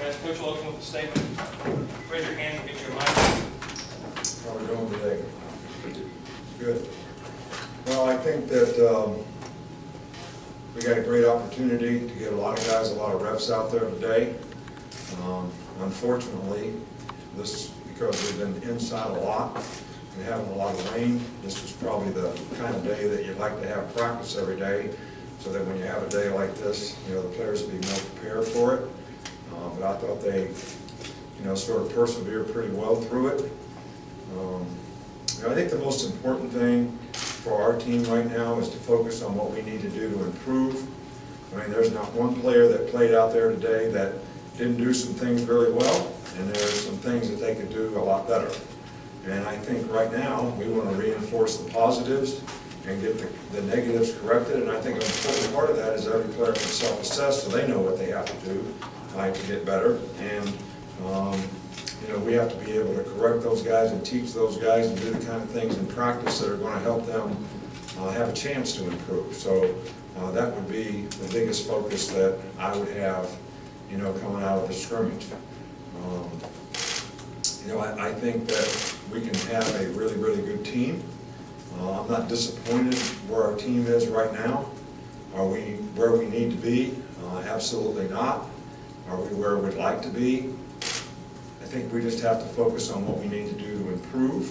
Guys, Coach will open with a statement. Raise your hand and get your mic. How are we doing today? Good. Well, I think that we got a great opportunity to get a lot of guys, a lot of reps out there today. Unfortunately, this is because we've been inside a lot and having a lot of rain. This was probably the kind of day that you'd like to have practice every day, so that when you have a day like this, the players will be more prepared for it. But I thought they, sort of persevered pretty well through it. I think the most important thing for our team right now is to focus on what we need to do to improve. I mean, there's not one player that played out there today that didn't do some things really well, and there's some things that they could do a lot better. And I think right now, we want to reinforce the positives and get the negatives corrected, and I think an important part of that is every player can self-assess so they know what they have to do to get better. And we have to be able to correct those guys and teach those guys and do the kind of things in practice that are going to help them have a chance to improve. So that would be the biggest focus that I would have, coming out of the scrimmage. I think that we can have a really, really good team. I'm not disappointed where our team is right now. Are we where we need to be? Absolutely not. Are we where we'd like to be? I think we just have to focus on what we need to do to improve,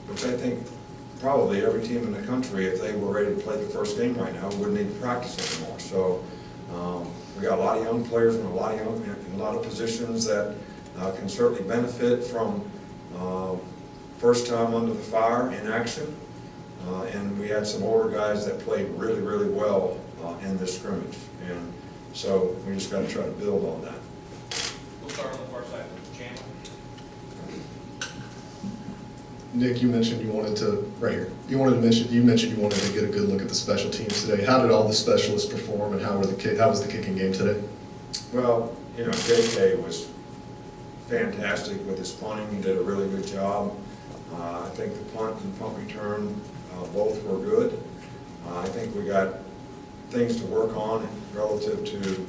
which I think probably every team in the country, if they were ready to play the first game right now, wouldn't need to practice anymore. So we got a lot of young players in a lot of positions that can certainly benefit from first time under the fire in action. And we had some older guys that played really, really well in this scrimmage. And so we just got to try to build on that. We'll start on the far side. Chandler. Nick, you mentioned you wanted to, right here, you mentioned you wanted to get a good look at the special teams today. How did all the specialists perform, and how was the kicking game today? Well, JK was fantastic with his punting. He did a really good job. I think the punt and punt return both were good. I think we got things to work on relative to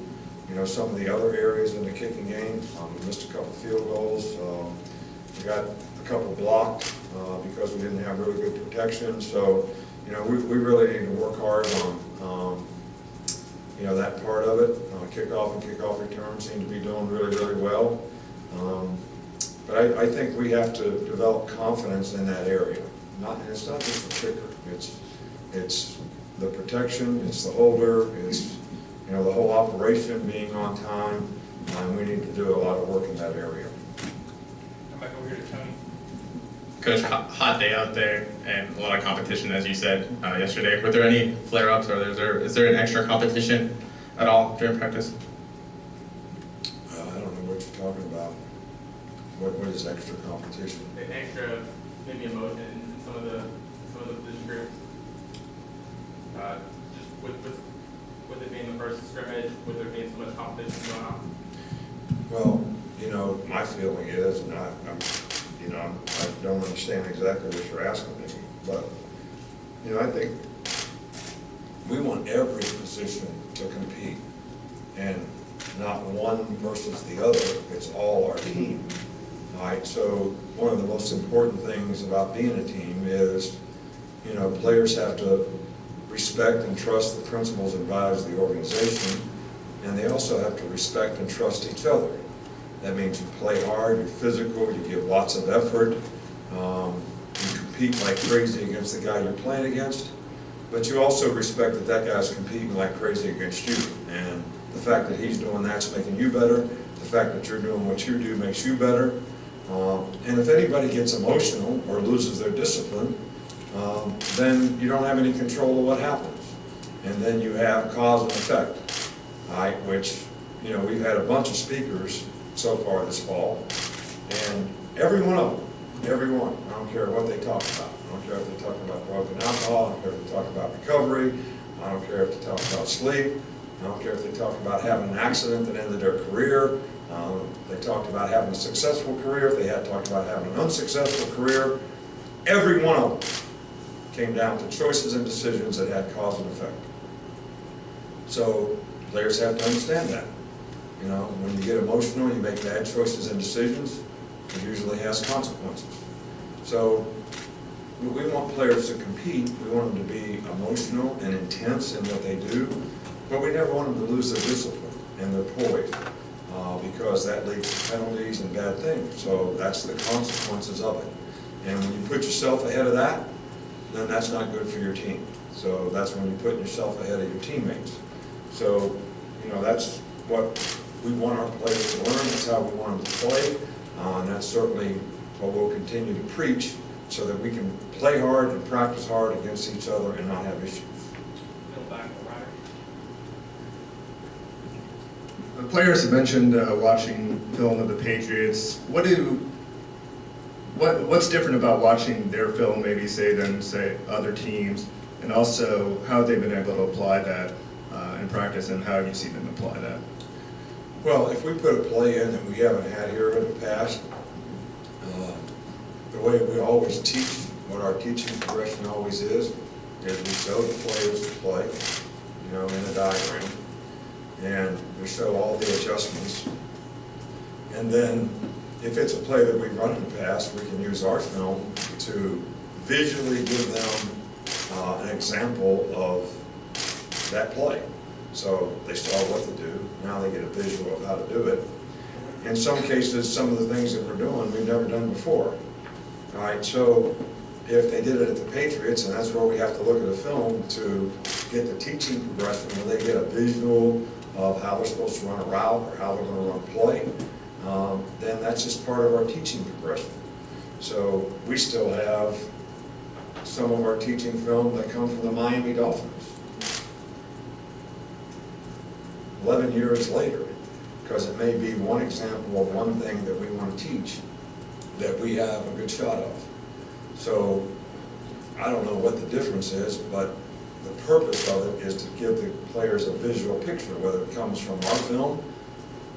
some of the other areas in the kicking game. We missed a couple field goals. We got a couple blocked because we didn't have really good protection. So we really need to work hard on that part of it. Kickoff and kickoff return seem to be doing really, really well. But I think we have to develop confidence in that area. It's not just the kicker. It's the protection, it's the holder, it's the whole operation being on time, and we need to do a lot of work in that area. Come back over here to Tony. Coach, hot day out there and a lot of competition, as you said yesterday. Were there any flare-ups, or is there an extra competition at all during practice? I don't know what you're talking about. What is extra competition? Extra, maybe emotion in some of the position groups. Just with it being the first scrimmage, with there being so much competition going on. Well, my feeling is, and I don't understand exactly what you're asking me, but I think we want every position to compete, and not one versus the other. It's all our team. All right. So one of the most important things about being a team is, players have to respect and trust the principles and values of the organization, and they also have to respect and trust each other. That means you play hard, you're physical, you give lots of effort, you compete like crazy against the guy you're playing against, but you also respect that guy's competing like crazy against you. And the fact that he's doing that's making you better, the fact that you're doing what you do makes you better. And if anybody gets emotional or loses their discipline, then you don't have any control of what happens. And then you have cause and effect, right? Which, we've had a bunch of speakers so far this fall, and every one of them, I don't care what they talk about. I don't care if they talk about drugs and alcohol, I don't care if they talk about recovery, I don't care if they talk about sleep, I don't care if they talk about having an accident that ended their career, they talked about having a successful career, if they had talked about having an unsuccessful career. Every one of them came down to choices and decisions that had cause and effect. So players have to understand that. You know, when you get emotional, you make bad choices and decisions, it usually has consequences. So we want players to compete, we want them to be emotional and intense in what they do, but we never want them to lose their discipline and their poise, because that leads to penalties and bad things. So that's the consequences of it. And when you put yourself ahead of that, then that's not good for your team. So that's when you're putting yourself ahead of your teammates. So, you know, that's what we want our players to learn, that's how we want them to play, and that's certainly what we'll continue to preach, so that we can play hard and practice hard against each other and not have issues. Bill back to Ryder. The players have mentioned watching film of the Patriots. What's different about watching their film, maybe say than say other teams, and also how they've been able to apply that in practice, and how have you seen them apply that? Well, if we put a play in that we haven't had here in the past, the way we always teach, what our teaching progression always is we show the players to play, you know, in a diagram, and we show all the adjustments. And then, if it's a play that we've run in the past, we can use our film to visually give them an example of that play. So they saw what to do, now they get a visual of how to do it. In some cases, some of the things that we're doing, we've never done before. All right, so if they did it at the Patriots, and that's where we have to look at the film to get the teaching progression, where they get a visual of how they're supposed to run a route or how they're going to run a play, then that's just part of our teaching progression. So we still have some of our teaching film that come from the Miami Dolphins 11 years later, because it may be one example of one thing that we want to teach that we have a good shot of. So I don't know what the difference is, but the purpose of it is to give the players a visual picture, whether it comes from our film,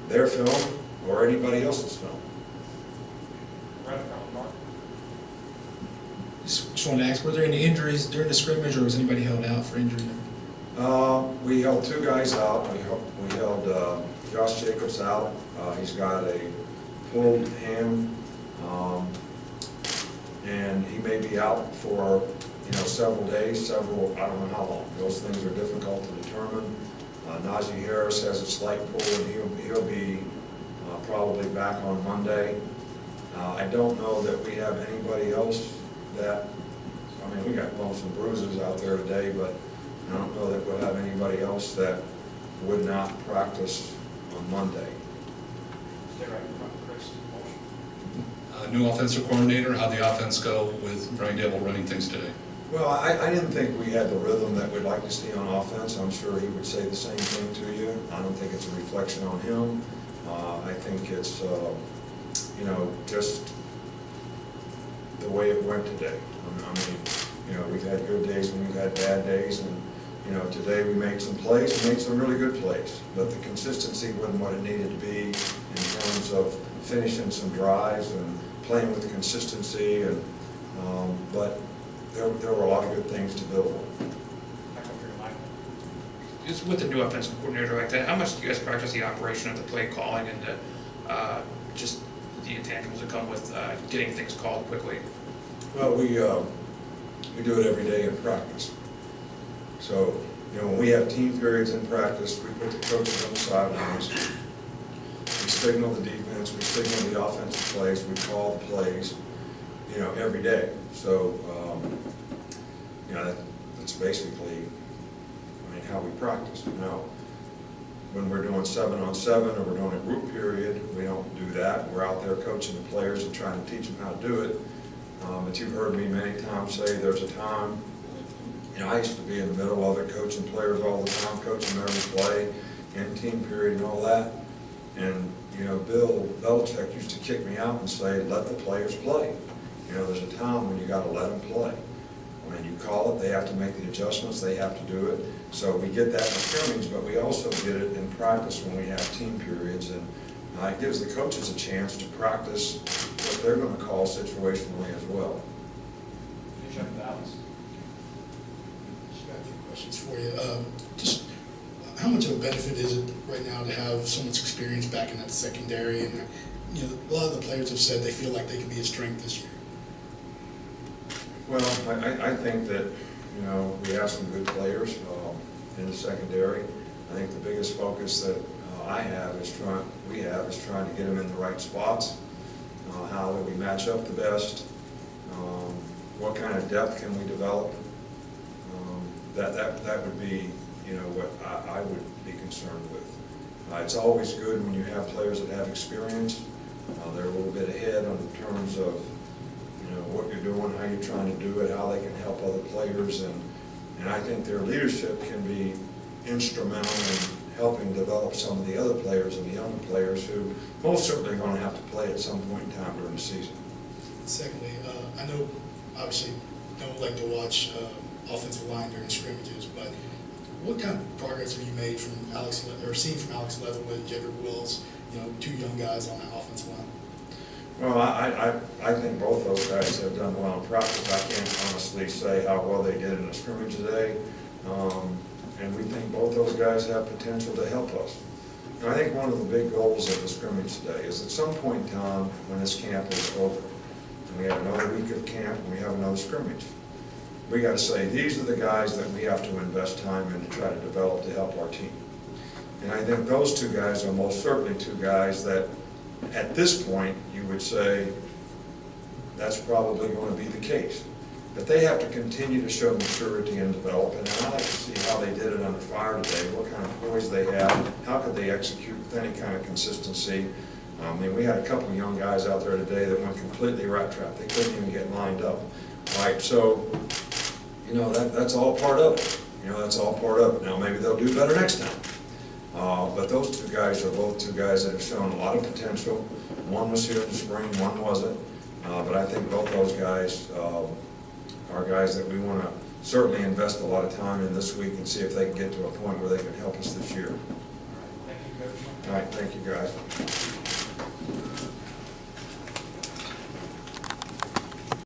their film, or anybody else's film. Right in front of Mark. Just wanted to ask, were there any injuries during the scrimmage, or was anybody held out for injury? We held two guys out. We held Josh Jacobs out. He's got a pulled ham, and he may be out for several days, I don't know how long. Those things are difficult to determine. Najee Harris has a slight pull, and he'll be probably back on Monday. I don't know that we have anybody else that, we got bumps and bruises out there today, but I don't know that we'll have anybody else that would not practice on Monday. Stay right in front of Chris. Motion. New offensive coordinator, how'd the offense go with Brian Dable running things today? Well, I didn't think we had the rhythm that we'd like to see on offense. I'm sure he would say the same thing to you. I don't think it's a reflection on him. I think it's, just the way it went today. We've had good days and we've had bad days, and today we made some plays, we made some really good plays, but the consistency wasn't what it needed to be in terms of finishing some drives and playing with consistency, and but there were a lot of good things to build on. Back up here to Mike. Just with the new offensive coordinator like that, how much do you guys practice the operation of the play calling and just the intangibles that come with getting things called quickly? Well, we do it every day in practice. So, when we have team periods in practice, we put the coaches on the sidelines. We signal the defense, we signal the offensive plays, we call the plays, every day. So, that's basically, how we practice. Now, when we're doing 7-on-7 or we're doing a group period, we don't do that. We're out there coaching the players and trying to teach them how to do it. But you've heard me many times say there's a time, I used to be in the middle of it, coaching players all the time, coaching them every play, in team period and all that. And, Bill Belichick used to kick me out and say, let the players play. There's a time when you gotta let them play. When you call it, they have to make the adjustments, they have to do it. So we get that in scrimmage, but we also get it in practice when we have team periods. And it gives the coaches a chance to practice what they're gonna call situationally as well. Finish up with Alex. Just got a few questions for you. Just how much of a benefit is it right now to have so much experience back in that secondary? And, you know, a lot of the players have said they feel like they can be a strength this year. Well, I think that, you know, we have some good players in the secondary. I think the biggest focus that we have is trying to get them in the right spots. How do we match up the best? What kind of depth can we develop? That would be, you know, what I would be concerned with. It's always good when you have players that have experience. They're a little bit ahead in terms of, you know, what you're doing, how you're trying to do it, how they can help other players, and I think their leadership can be instrumental in helping develop some of the other players and the younger players who most certainly are going to have to play at some point in time during the season. Secondly, I know obviously don't like to watch offensive line during scrimmages, but what kind of progress have you made from seen from Alex Leatherwood and Jedrick Wills, you know, two young guys on that offensive line? Well, I think both those guys have done well in practice. I can't honestly say how well they did in the scrimmage today. And we think both those guys have potential to help us. And I think one of the big goals of the scrimmage today is at some point in time when this camp is over, and we have another week of camp and we have another scrimmage, we got to say, these are the guys that we have to invest time in to try to develop to help our team. And I think those two guys are most certainly two guys that at this point you would say that's probably going to be the case. But they have to continue to show maturity and develop, and I'd like to see how they did it under fire today, what kind of poise they have, how could they execute with any kind of consistency. I mean, we had a couple of young guys out there today that went completely rat-trapped. They couldn't even get lined up. Right, so, you know, that's all part of it. You know, that's all part of it. Now, maybe they'll do better next time. But those two guys are both two guys that have shown a lot of potential. One was here in the spring, one wasn't. But I think both those guys are guys that we want to certainly invest a lot of time in this week and see if they can get to a point where they can help us this year. Thank you, Coach. All right, thank you, guys.